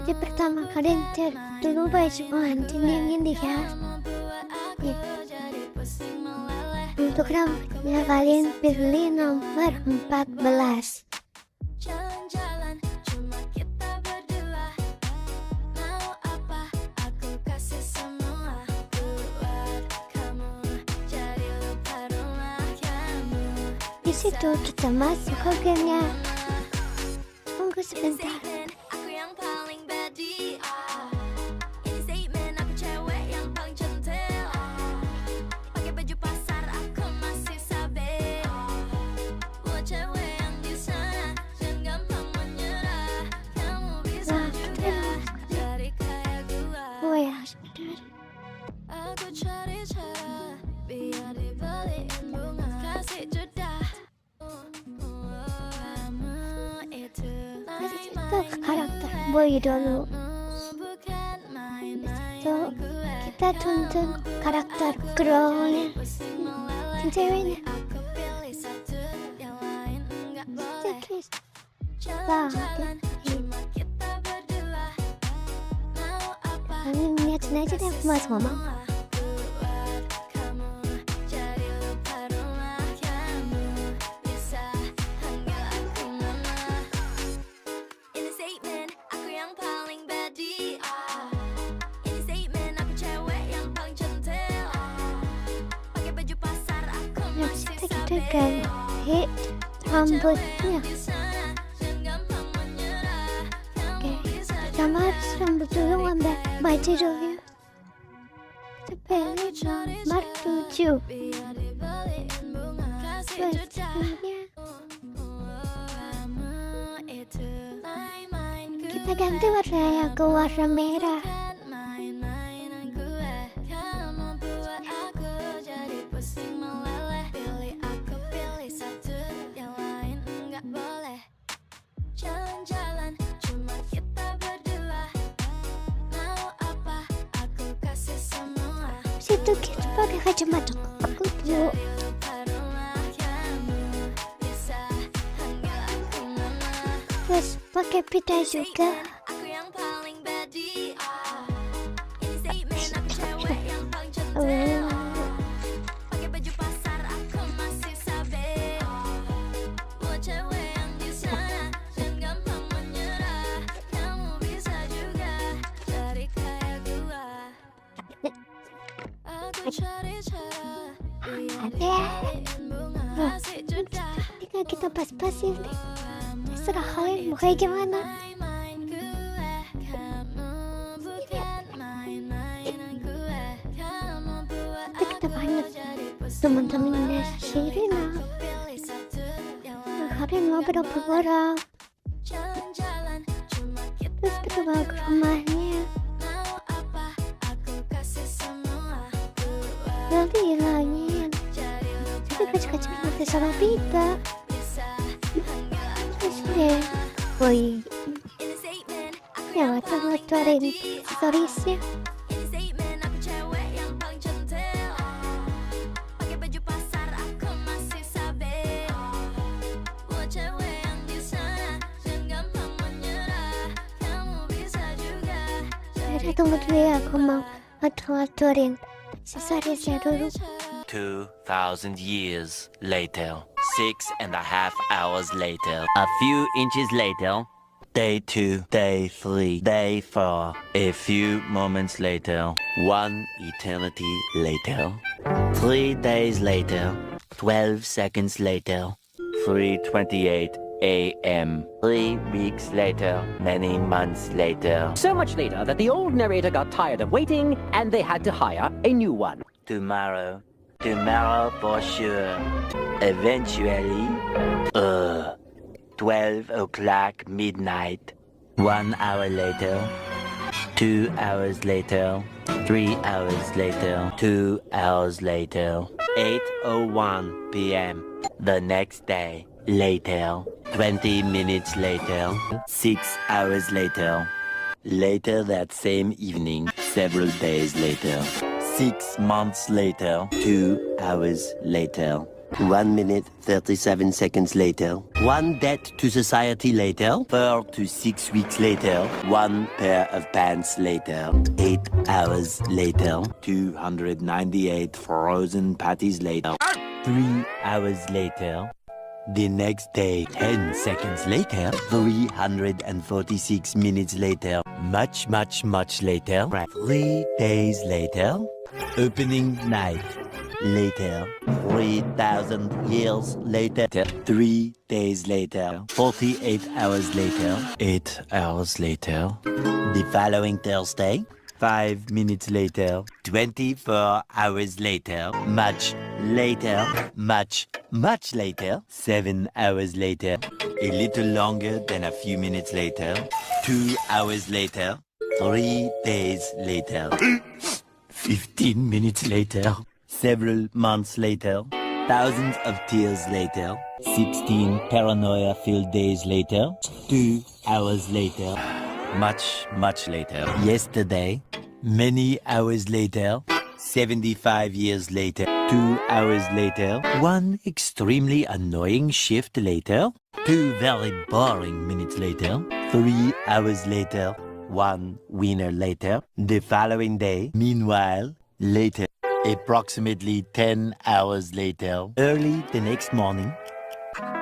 Jadi pertama kalian cek dulu baju pengantin yang ini ya. Untuk rambutnya kalian pilih nomor 14. Jalan-jalan cuma kita berdua. Mau apa aku kasih semua. Buat kamu jadi lupa rumah kamu. Di situ kita masuk ke gamenya. Tunggu sebentar. Aku yang paling badi. Ini statement aku cewek yang paling centil. Pakai baju pasar aku masih sabe. Buat cewek yang di sana jangan gampang menyerah. Kamu bisa juga jadi kayak gua. Oh ya, sebentar. Aku cari cara biar dibeliin bunga. Kasih jeda. Kamu itu Itu karakter boy dulu. bukan main-main. So kita tuntun karakter girlnya, yang ceweknya. Aku pilih satu yang lain enggak boleh. Cekis. Jalan-jalan cuma kita berdua. Mau apa Kalian liatin aja deh aku mas ngomong. buat kamu jadi lupa rumah kamu. Bisa panggil aku mama. Ini statement aku yang paling badi. Ini statement aku cewek yang paling centil. Pakai baju pasar aku Yang masih kita sabe. kan hit rambutnya. Di sana jangan gampang menyerah. Kamu Oke, bisa pertama harus rambut dulu ngambil baju dulu. Kita pilih nomor 7. biar dibeliin bunga. Kasih jeda. Bajunya Kamu itu main-main gue. kita ganti warnanya ke warna merah. Bukan main-mainan gue. Kamu buat aku jadi pusing meleleh. Pilih aku pilih satu yang lain enggak boleh. Jalan-jalan cuma kita berdua. Mau apa aku kasih semua. Situ kita pakai kacamata kudu. Lupa rumah kamu. Bisa panggil aku mama. Terus pakai pita juga. Aku yang paling badi. Ini statement aku cewek yang paling centil. Pakai baju pasar aku masih sabe. Buat cewek yang di sana jangan gampang menyerah. Kamu bisa juga jadi kayak gua. Aku cari cara biar Ada. dibeliin bunga. Kasih jeda. Tinggal kita pas-pasin deh. Terserah kalian mau kayak gimana. Main-main gue, kamu bukan main-mainan gue. Kamu buat Tapi kita banyak jadi pusing. teman-temannya Sirina. Pilih satu yang lain. Kalian mau berapa orang? Jalan-jalan cuma kita Terus kita bawa ke rumahnya. mau apa aku kasih semua. Buat Nanti hilangin. jadi Tapi kaca-kacanya nanti sama pita. bisa panggil aku. Terus deh. Boy, Ini statement aku ya yang waktu paling ngeluarin badi. aksesorisnya. Ini statement aku cewek yang paling centil. Pakai baju pasar aku masih sabe. Buat cewek yang di sana jangan gampang menyerah. Kamu bisa juga Jadi tunggu dulu ya, aku mau ngatur-ngaturin aksesorisnya dulu. 2,000 years later. 6.5 hours later. A few inches later. Day 2, day 3, day 4. A few moments later. 1 eternity later. 3 days later. 12 seconds later. 3:28 a.m. 3 weeks later. Many months later. So much later that the old narrator got tired of waiting and they had to hire a new one. Tomorrow. Tomorrow for sure. Eventually. 12 o'clock midnight. 1 hour later. 2 hours later. 3 hours later. 2 hours later. 8:01 p.m. The next day. Later. 20 minutes later. 6 hours later. Later that same evening. Several days later. 6 months later. 2 hours later. 1 minute 37 seconds later. 1 debt to society later. 4 to 6 weeks later. 1 pair of pants later. 8 hours later. 298 frozen patties later. 3 hours later. The next day, 10 seconds later, 346 minutes later, much later, 3 days later, opening night later, 3,000 years later, 3 days later, 48 hours later, 8 hours later, the following Thursday, 5 minutes later, 24 hours later, much later, much later, 7 hours later, a little longer than a few minutes later, 2 hours later, 3 days later, 15 minutes later, several months later, thousands of tears later, 16 paranoia-filled days later, 2 hours later, much later, yesterday, many hours later, 75 years later, 2 hours later, 1 extremely annoying shift later, 2 very boring minutes later, 3 hours later, 1 winner later, the following day, meanwhile, later, approximately 10 hours later, early the next morning,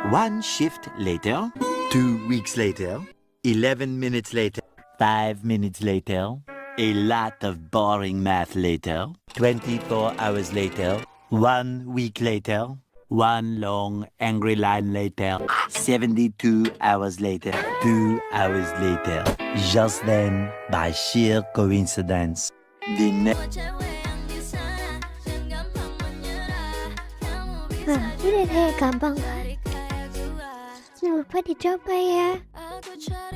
1 shift later, 2 weeks later, 11 minutes later, 5 minutes later, a lot of boring math later, 24 hours later, 1 week later, 1 long angry line later, 72 hours later, 2 hours later. Just then, by sheer coincidence, the next... Ini deh gampang kan. Jangan lupa dicoba ya. Aku cari